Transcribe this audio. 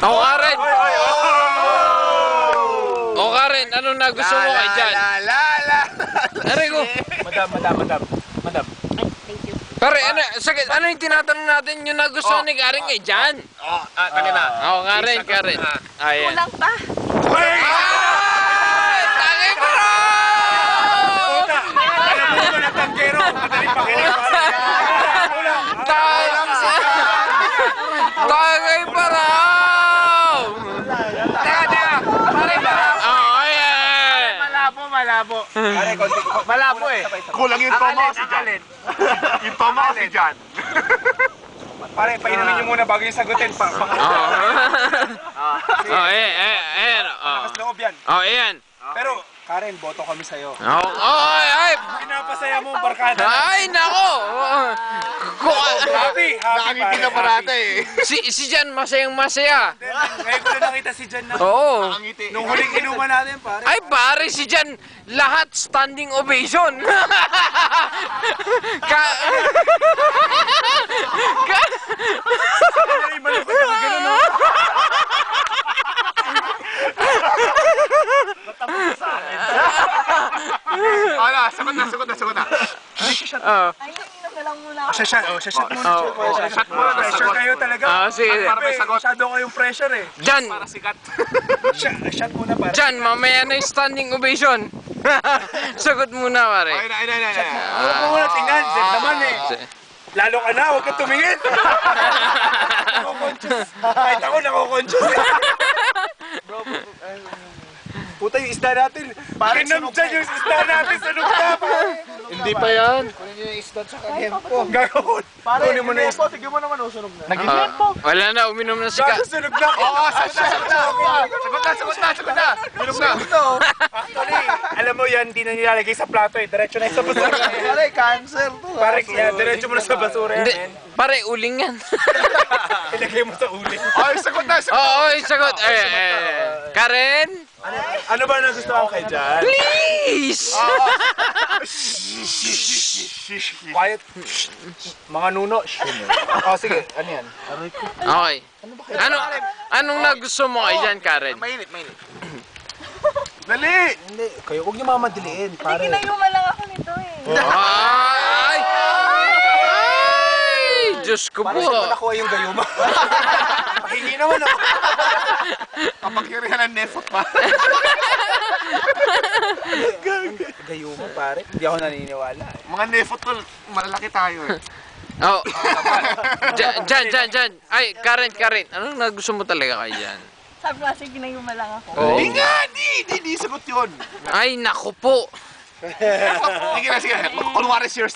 O Karen! O Karen, ano na gusto mo kay Jan? Aray ko! Madam. Thank you. Pare, ano yung tinatanong natin yung nagustuhan ni Karen kay Jan? Tangin na. O Karen. Ayan. Kulang pa. Ay! Tangi bro! Alam mo ba na tanggero? Madali pa kaya. Tangi bro! Teka. Pare ba? Oh, ayan! Malabo. Pare, konti. Malabo eh. Kulang yung toma si Jan. Yung toma si Jan. Pare, painumin niyo muna bago yung sagutin pa. Ayan. Lakas loob yan. Oh, ayan. Pero, Karen, boto kami sa'yo. Ay! Pinapasaya mo ang barkada. Ay, nako! Happy Nakangiti na parata eh. Si Jan masayang masaya. Ngayon ko na nakita si Jan na. Oo. Nakangiti. Nung huling inuman natin, pare. Ay, pare, si Jan, lahat standing ovation. Sagot na. Ayun na lang muna ako. Shot muna. Shot muna. Pressure kayo talaga. Sige. Para may sagot. Masyado kayong pressure eh. Jan, Shot muna para. Jan, mamaya na yung standing ovation. Sagot muna, pare. Ay. Huwag mo muna tingnan. Zed naman eh. Lalo ka na, huwag kang tumingin. Nako-conscious. Kahit ako nako-conscious. Puta yung isda natin. Kinam dyan yung isda natin sa lugda. Hindi pa yan. Gagawin. Kunin mo na yung isda. Tignan mo naman, sunog na. Wala na, uminom na si Ka. Gagasunog na. Oo, sagot na. Sunog na. Actually, alam mo yan, hindi na nilalagay sa plato eh. Diretso na yung sa basura. Pare, cancer to. Pare, diretso mo na sa basura Hindi, yan. pare, uling yan. Ilagay mo sa uli. Ay, sagot na. Oo, sagot. Karen? Ano ba nagustuhan kay Jan? Please! Quiet. Mga nuno. Sige, ano yan? Okay. Anong nagusto mo kay Jan, Karen? Mainit. Dali! Hindi, kayo huwag niyo mamadiliin. Hindi, kinayuma lang ako nito eh. Ay! Diyos ko po. Para saan ko nakuha yung gayuma? Pahingi naman ako. Kapagyarihan ng nefot pa. Gayuma pare? Hindi ako naniniwala eh. Mga nefot to, malalaki tayo eh. Oh. Jan. Ay, Karen. Anong nagusto mo talaga kay Jan? Sabi ko kasi kinayuma lang ako. Oh. Hindi nga, hindi sagot yun. Ay, naku po. Sige na. Kunwari serious